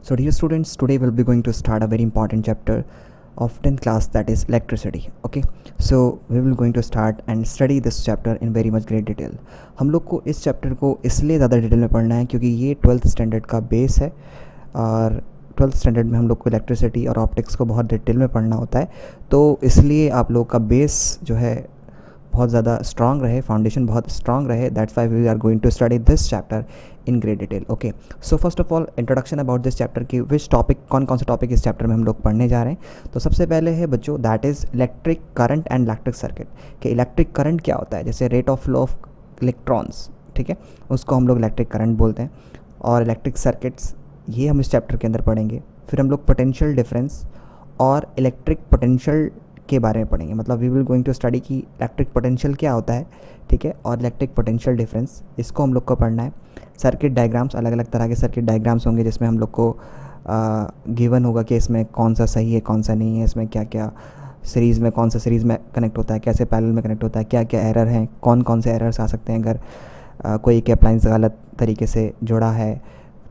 So dear students, today we'll be going to start a very important chapter of 10th class, that is electricity. Okay, so we will going to start and study this chapter in very much great detail. हम लोग को इस chapter को इसलिए ज़्यादा detail में पढ़ना है क्योंकि ये 12th स्टैंडर्ड का बेस है और 12th स्टैंडर्ड में हम लोग को इलेक्ट्रिसिटी और ऑप्टिक्स को बहुत डिटेल में पढ़ना होता है, तो इसलिए आप लोग का बेस जो है बहुत ज़्यादा स्ट्रांग रहे, फाउंडेशन बहुत स्ट्रांग रहे. That's why we are going to study this chapter in great detail. Okay, so first of all introduction about this chapter की विच टॉपिक, कौन कौन से टॉपिक इस चैप्टर में हम लोग पढ़ने जा रहे हैं. तो सबसे पहले है बच्चों that is electric current and electric circuit. कि इलेक्ट्रिक करंट क्या होता है, जैसे rate of flow of electrons, ठीक है, उसको हम लोग इलेक्ट्रिक करंट बोलते हैं. और इलेक्ट्रिक सर्किट्स ये हम इस चैप्टर के अंदर पढ़ेंगे. फिर हम लोग पोटेंशियल डिफरेंस और इलेक्ट्रिक पोटेंशियल के बारे में पढ़ेंगे. मतलब we will going to study कि इलेक्ट्रिक पोटेंशियल क्या होता है, ठीक है, और इलेक्ट्रिक पोटेंशियल डिफरेंस, इसको हम लोग को पढ़ना है. सर्किट डायग्राम्स, अलग अलग तरह के सर्किट डायग्राम्स होंगे जिसमें हम लोग को गिवन होगा कि इसमें कौन सा सही है कौन सा नहीं है, इसमें क्या क्या सीरीज़ में, कौन सा सीरीज़ में कनेक्ट होता है, कैसे पैरेलल में कनेक्ट होता है, क्या क्या एरर हैं, कौन कौन से एरर्स आ सकते हैं अगर कोई एक अप्लायंस गलत तरीके से जुड़ा है,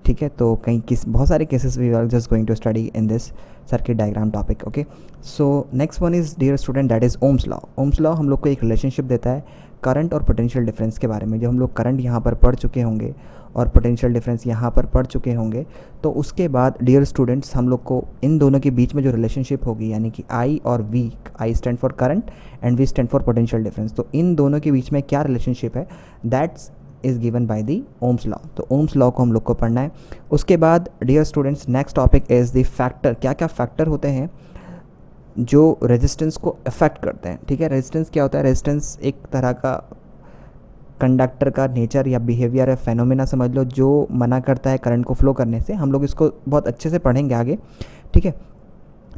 ठीक है. तो कहीं बहुत सारे cases we are just going to study in this circuit diagram topic. Okay, so next one is dear student that is Ohm's law. Ohm's law हम लोग को एक रिलेशनशिप देता है करंट और पोटेंशियल डिफरेंस के बारे में. जो हम लोग करंट यहाँ पर पढ़ चुके होंगे और पोटेंशियल डिफरेंस यहाँ पर पढ़ चुके होंगे, तो उसके बाद डियर स्टूडेंट्स हम लोग को इन दोनों के बीच में जो रिलेशनशिप होगी, यानी कि आई और V, I stand for current and V stand for potential difference, तो इन दोनों के बीच में क्या रिलेशनशिप है, that's is given by the Ohm's law. तो ओम्स लॉ को हम लोग को पढ़ना है. उसके बाद dear students next topic is the factor. क्या क्या फैक्टर होते हैं जो रेजिस्टेंस को अफेक्ट करते हैं, ठीक है. रेजिस्टेंस क्या होता है, रेजिस्टेंस एक तरह का कंडक्टर का नेचर या बिहेवियर है, फेनोमेना समझ लो, जो मना करता है करंट को फ्लो करने से. हम लोग इसको बहुत अच्छे से पढ़ेंगे आगे, ठीक है.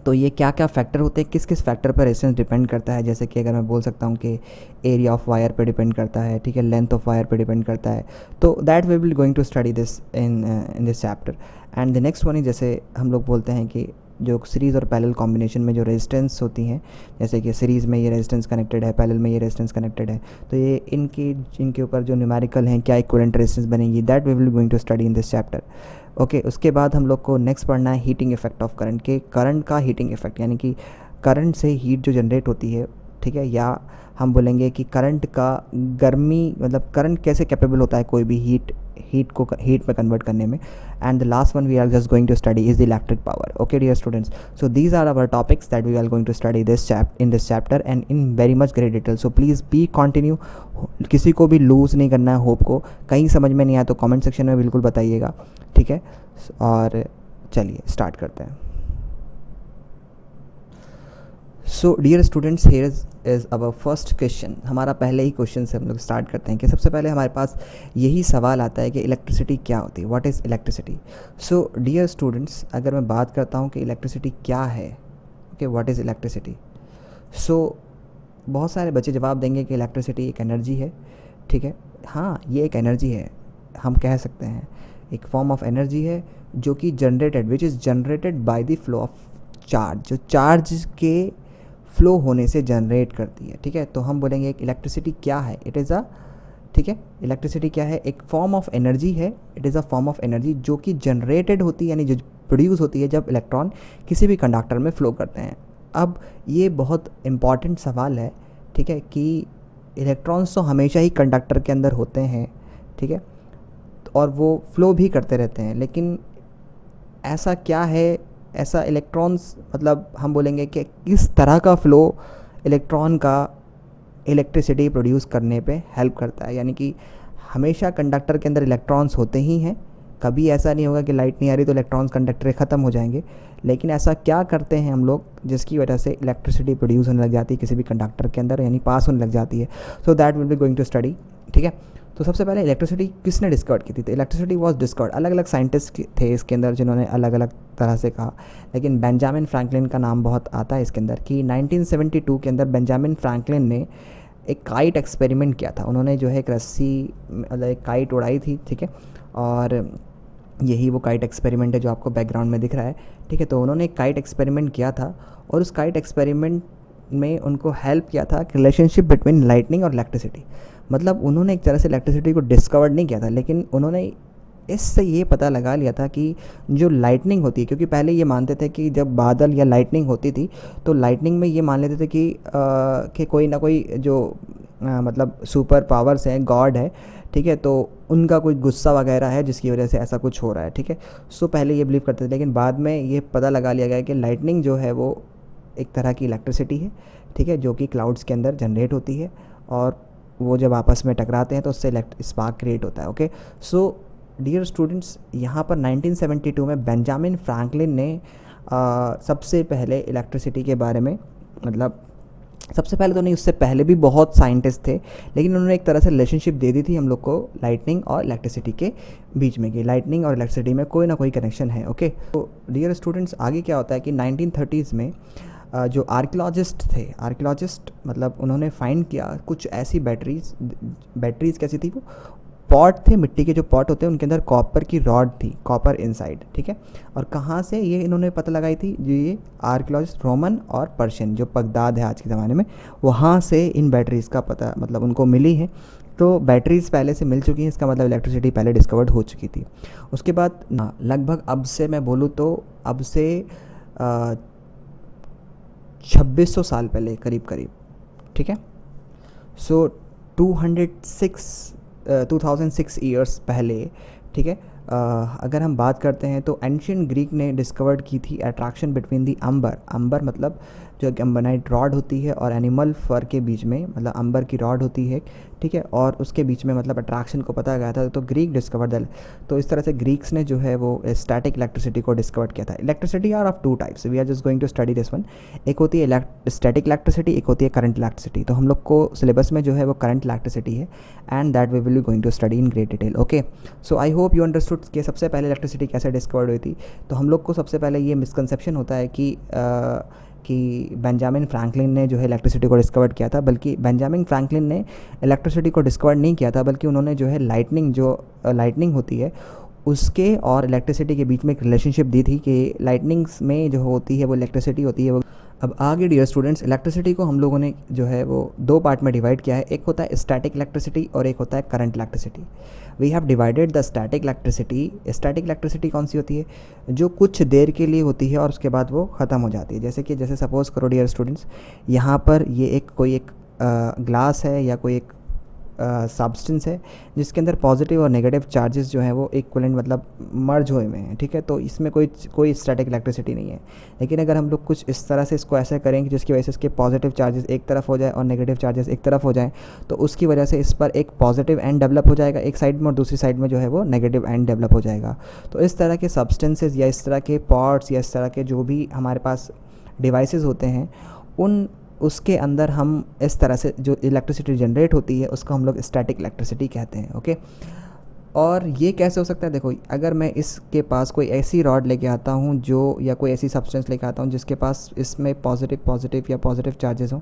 तो ये क्या क्या फैक्टर होते हैं, किस किस फैक्टर पर रेजिस्टेंस डिपेंड करता है, जैसे कि अगर मैं बोल सकता हूँ कि एरिया ऑफ वायर पे डिपेंड करता है, ठीक है, लेंथ ऑफ वायर पे डिपेंड करता है. तो that we will going to study this in this chapter. And the next one is, जैसे हम लोग बोलते हैं कि जो सीरीज़ और पैरेलल कॉम्बिनेशन में जो रेजिस्टेंस होती हैं, जैसे कि सीरीज़ में ये रेजिस्टेंस कनेक्टेड है, पैरेलल में ये रेजिस्टेंस कनेक्टेड है, तो ये इनके ऊपर जो न्यूमेरिकल हैं क्या इक्विवेलेंट रेजिस्टेंस बनेगी, that we will going to study in this chapter. Okay, उसके बाद हम लोग को नेक्स्ट पढ़ना है हीटिंग इफेक्ट ऑफ करंट. के करंट का हीटिंग इफेक्ट, यानी कि करंट से हीट जो जनरेट होती है, ठीक है, या हम बोलेंगे कि करंट का गर्मी, मतलब करंट कैसे कैपेबल होता है कोई भी हीट में कन्वर्ट करने में. And the last one we are just going to study is the electric power. Okay dear students, so these are our topics that we are going to study in this chapter and in very much great detail. So please be continue, किसी को भी loose नहीं करना है hope को. कहीं समझ में नहीं आया तो कमेंट सेक्शन में बिल्कुल बताइएगा, ठीक है. और चलिए स्टार्ट करते हैं. So dear students, here is our first question. हमारा पहले ही क्वेश्चन से हम लोग स्टार्ट करते हैं कि सबसे पहले हमारे पास यही सवाल आता है कि इलेक्ट्रिसिटी क्या होती है, what is electricity. So dear students, अगर मैं बात करता हूँ कि इलेक्ट्रिसिटी क्या है, okay, what is electricity, so बहुत सारे बच्चे जवाब देंगे कि इलेक्ट्रिसिटी एक एनर्जी है, ठीक है. हाँ, ये एक एनर्जी है, हम कह सकते हैं एक फॉर्म ऑफ एनर्जी है जो कि generated, which is generated by the flow of charge, जो चार्ज के फ्लो होने से जनरेट करती है, ठीक है. तो हम बोलेंगे एक इलेक्ट्रिसिटी क्या है, इट इज़ अ, ठीक है, इलेक्ट्रिसिटी क्या है, एक फॉर्म ऑफ एनर्जी है. It is a form of energy जो कि जनरेटेड होती है, यानी जो प्रोड्यूस होती है जब इलेक्ट्रॉन किसी भी कंडक्टर में फ्लो करते हैं. अब ये बहुत इम्पॉर्टेंट सवाल है, ठीक है, कि इलेक्ट्रॉन्स तो हमेशा ही कंडक्टर के अंदर होते हैं, ठीक है, और वो फ्लो भी करते रहते हैं, लेकिन ऐसा क्या है, ऐसा इलेक्ट्रॉन्स, मतलब हम बोलेंगे कि किस तरह का फ़्लो इलेक्ट्रॉन का इलेक्ट्रिसिटी प्रोड्यूस करने पे हेल्प करता है. यानी कि हमेशा कंडक्टर के अंदर इलेक्ट्रॉन्स होते ही हैं, कभी ऐसा नहीं होगा कि लाइट नहीं आ रही तो इलेक्ट्रॉन्स कंडक्टर ख़त्म हो जाएंगे. लेकिन ऐसा क्या करते हैं हम लोग जिसकी वजह से इलेक्ट्रिसिटी प्रोड्यूस होने लग जाती है किसी भी कंडक्टर के अंदर, यानी पास होने लग जाती है. So that will be going to study, ठीक है. तो सबसे पहले इलेक्ट्रिसिटी किसने डिस्कवर की थी, तो इलेक्ट्रिसिटी वॉज डिस्कवर्ड, अलग अलग साइंटिस्ट थे इसके अंदर जिन्होंने अलग अलग तरह से कहा, लेकिन बेंजामिन फ्रैंकलिन का नाम बहुत आता है इसके अंदर. कि 1972 के अंदर बेंजामिन फ्रैंकलिन ने एक काइट एक्सपेरिमेंट किया था. उन्होंने जो है एक रस्सी, मतलब एक काइट उड़ाई थी, ठीक है, और यही वो काइट एक्सपेरिमेंट है जो आपको बैकग्राउंड में दिख रहा है, ठीक है. तो उन्होंने एक काइट एक्सपेरिमेंट किया था और उस काइट एक्सपेरिमेंट में उनको हेल्प किया था रिलेशनशिप बिटवीन लाइटनिंग और इलेक्ट्रिसिटी. मतलब उन्होंने एक तरह से इलेक्ट्रिसिटी को डिस्कवर नहीं किया था, लेकिन उन्होंने इससे ये पता लगा लिया था कि जो लाइटनिंग होती है, क्योंकि पहले ये मानते थे कि जब बादल या लाइटनिंग होती थी तो लाइटनिंग में ये मान लेते थे कि कोई ना कोई जो मतलब सुपर पावर्स हैं, गॉड है, ठीक है, तो उनका कोई गुस्सा वगैरह है जिसकी वजह से ऐसा कुछ हो रहा है, ठीक है। सो पहले ये बिलीव करते थे, लेकिन बाद में ये पता लगा लिया गया कि लाइटनिंग जो है वो एक तरह की इलेक्ट्रिसिटी है, ठीक है, जो कि क्लाउड्स के अंदर जनरेट होती है और वो जब आपस में टकराते हैं तो उससे स्पार्क क्रिएट होता है। ओके, सो डियर स्टूडेंट्स, यहाँ पर 1972 में बेंजामिन फ्रैंकलिन ने सबसे पहले इलेक्ट्रिसिटी के बारे में, मतलब सबसे पहले तो नहीं, उससे पहले भी बहुत साइंटिस्ट थे, लेकिन उन्होंने एक तरह से रिलेशनशिप दे दी थी हम लोग को लाइटनिंग और इलेक्ट्रिसिटी के बीच में, कि लाइटनिंग और इलेक्ट्रिसिटी में कोई ना कोई कनेक्शन है। ओके, तो डियर स्टूडेंट्स, आगे क्या होता है कि 1930s में जो आर्कियोलॉजिस्ट थे, आर्कियोलॉजिस्ट मतलब उन्होंने फाइंड किया कुछ ऐसी बैटरीज कैसी थी, वो पॉट थे, मिट्टी के जो पॉट होते हैं उनके अंदर कॉपर की रॉड थी, कॉपर इनसाइड, ठीक है। और कहाँ से ये इन्होंने पता लगाई थी, जो ये आर्कियोलॉजिस्ट रोमन और पर्शियन, जो बगदाद है आज के ज़माने में, वहाँ से इन बैटरीज़ का पता मतलब उनको मिली है। तो बैटरीज़ पहले से मिल चुकी हैं, इसका मतलब इलेक्ट्रिसिटी पहले डिस्कवर्ड हो चुकी थी। उसके बाद लगभग अब से मैं बोलूँ तो अब से 2600 साल पहले करीब, ठीक है। सो 2006 ईयर्स पहले, ठीक है, अगर हम बात करते हैं तो एंशियंट ग्रीक ने डिस्कवर्ड की थी अट्रैक्शन बिटवीन दी अंबर मतलब जो अम्बरनाइट रॉड होती है और एनिमल फर के बीच में, मतलब अंबर की रॉड होती है, ठीक है, और उसके बीच में मतलब अट्रैक्शन को पता गया था, तो ग्रीक डिस्कवर द, तो इस तरह से ग्रीक्स ने जो है वो स्टैटिक इलेक्ट्रिसिटी को डिस्कवर किया था। Electricity are of two types, we are just going to study this one. एक होती है स्टैटिक इलेक्ट्रिसिटी, एक होती है करंट इलेक्ट्रिसिटी। तो हम लोग को सिलेबस में जो है वो करंट इलेक्ट्रिसिटी है, and that we will be going to study in great detail. Okay, so I hope you understood कि सबसे पहले इलेक्ट्रिसिटी कैसे डिस्कवर्ड हुई थी। तो हम लोग को सबसे पहले ये मिसकंसेप्शन होता है कि बेंजामिन फ्रैंकलिन ने जो है इलेक्ट्रिसिटी को डिस्कवर किया था, बल्कि बेंजामिन फ्रैंकलिन ने इलेक्ट्रिसिटी को डिस्कवर नहीं किया था, बल्कि उन्होंने जो है लाइटनिंग होती है उसके और इलेक्ट्रिसिटी के बीच में एक रिलेशनशिप दी थी, कि लाइटनिंग्स में जो होती है वो इलेक्ट्रिसिटी होती है वो। अब आगे डियर स्टूडेंट्स, इलेक्ट्रिसिटी को हम लोगों ने जो है वो दो पार्ट में डिवाइड किया है, एक होता है स्टैटिक इलेक्ट्रिसिटी और एक होता है current electricity. We have divided the static electricity. Static electricity कौन सी होती है, जो कुछ देर के लिए होती है और उसके बाद वो ख़त्म हो जाती है। जैसे सपोज़ करो डियर स्टूडेंट्स, यहाँ पर ये कोई एक ग्लास है या कोई एक सब्सटेंस है जिसके अंदर पॉजिटिव और नेगेटिव चार्जेस जो हैं वो इक्विवेलेंट मतलब मर्ज हुए में हैं, ठीक है, तो इसमें कोई स्टैटिक इलेक्ट्रिसिटी नहीं है। लेकिन अगर हम लोग कुछ इस तरह से इसको ऐसे करेंगे जिसकी वजह से इसके पॉजिटिव चार्जेस एक तरफ हो जाए और नेगेटिव चार्जेस एक तरफ हो जाएं, तो उसकी वजह से इस पर एक पॉजिटिव एंड डेवलप हो जाएगा एक साइड में, और दूसरी साइड में जो है वो नेगेटिव एंड डेवलप हो जाएगा। तो इस तरह के सब्सटेंसेज या इस तरह के पॉट्स या इस तरह के जो भी हमारे पास डिवाइसेस होते हैं, उसके अंदर हम इस तरह से जो इलेक्ट्रिसिटी जनरेट होती है उसको हम लोग स्टैटिक इलेक्ट्रिसिटी कहते हैं। ओके, और ये कैसे हो सकता है, देखो अगर मैं इसके पास कोई ऐसी रॉड लेके आता हूँ जो, या कोई ऐसी सब्सटेंस लेके आता हूँ जिसके पास इसमें पॉजिटिव या पॉजिटिव चार्जेस हों,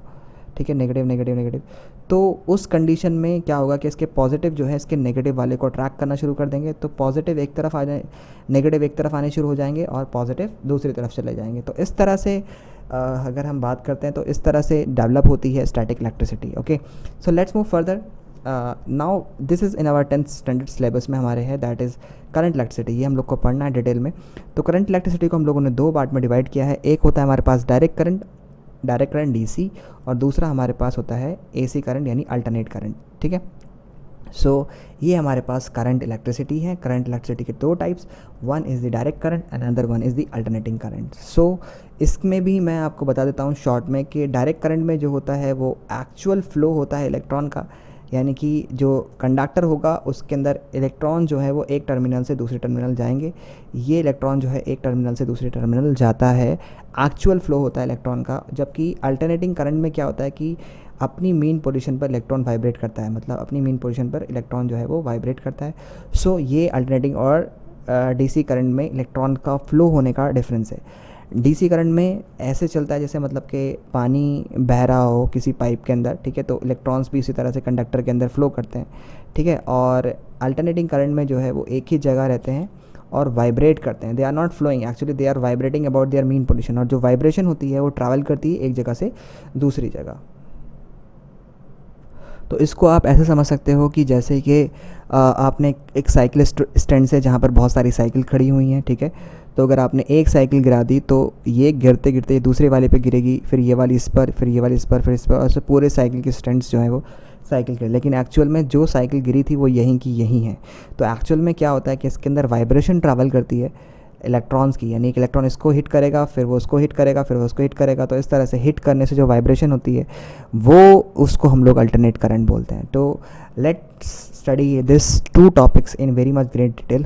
ठीक है, नेगेटिव, तो उस कंडीशन में क्या होगा कि इसके पॉजिटिव जो है इसके नेगेटिव वाले को अट्रैक्ट करना शुरू कर देंगे, तो पॉजिटिव एक तरफ आ जाए, नेगेटिव एक तरफ आने शुरू हो जाएंगे और पॉजिटिव दूसरी तरफ चले जाएंगे। तो इस तरह से अगर हम बात करते हैं तो इस तरह से डेवलप होती है static electricity. Okay, so let's move further. Now this is in our 10th standard syllabus में हमारे है, दैट इज़ करंट इलेक्ट्रिसिटी। ये हम लोग को पढ़ना है डिटेल में। तो करंट इलेक्ट्रिसिटी को हम लोगों ने दो पार्ट में डिवाइड किया है, एक होता है हमारे पास डायरेक्ट करंट डीसी, और दूसरा हमारे पास होता है एसी करंट यानी अल्टरनेट करंट, ठीक है। सो ये हमारे पास करंट इलेक्ट्रिसिटी है। करंट इलेक्ट्रिसिटी के दो types, one is the direct current and another one is the alternating current. So इसमें भी मैं आपको बता देता हूँ शॉर्ट में कि डायरेक्ट करंट में जो होता है वो एक्चुअल फ्लो होता है इलेक्ट्रॉन का, यानी कि जो कंडक्टर होगा उसके अंदर इलेक्ट्रॉन जो है वो एक टर्मिनल से दूसरे टर्मिनल जाएंगे, ये इलेक्ट्रॉन जो है एक टर्मिनल से दूसरे टर्मिनल जाता है, एक्चुअल फ्लो होता है इलेक्ट्रॉन का। जबकि अल्टरनेटिंग करंट में क्या होता है कि अपनी मेन पोजीशन पर इलेक्ट्रॉन वाइब्रेट करता है, मतलब अपनी मेन पोजीशन पर इलेक्ट्रॉन जो है वो वाइब्रेट करता है। सो ये अल्टरनेटिंग और डीसी करंट में इलेक्ट्रॉन का फ्लो होने का डिफरेंस है। डीसी करंट में ऐसे चलता है जैसे मतलब कि पानी बह रहा हो किसी पाइप के अंदर, ठीक है, तो इलेक्ट्रॉन्स भी इसी तरह से कंडक्टर के अंदर फ्लो करते हैं, ठीक है। और अल्टरनेटिंग करंट में जो है वो एक ही जगह रहते हैं और वाइब्रेट करते हैं, they are not flowing, actually they are vibrating about their mean position, और जो वाइब्रेशन होती है वो ट्रैवल करती है एक जगह से दूसरी जगह। तो इसको आप ऐसे समझ सकते हो कि जैसे कि आपने एक साइकिल स्टैंड से जहाँ पर बहुत सारी साइकिल खड़ी हुई हैं, ठीक है, तो अगर आपने एक साइकिल गिरा दी तो ये गिरते गिरते दूसरे वाले पे गिरेगी, फिर ये वाली इस पर, फिर ये वाली इस पर, फिर इस पर, और ऐसे पूरे साइकिल के स्टैंड्स जो हैं वो साइकिल के, लेकिन एक्चुअल में जो साइकिल गिरी थी वो यहीं की यहीं है। तो एक्चुअल में क्या होता है कि इसके अंदर वाइब्रेशन ट्रैवल करती है इलेक्ट्रॉन्स की, यानी एक इलेक्ट्रॉन इसको हिट करेगा, फिर वो उसको हिट करेगा, फिर वो उसको हिट करेगा, तो इस तरह से हिट करने से जो वाइब्रेशन होती है वो उसको हम लोग अल्टरनेट करंट बोलते हैं। तो let's study this to topics in very much great detail.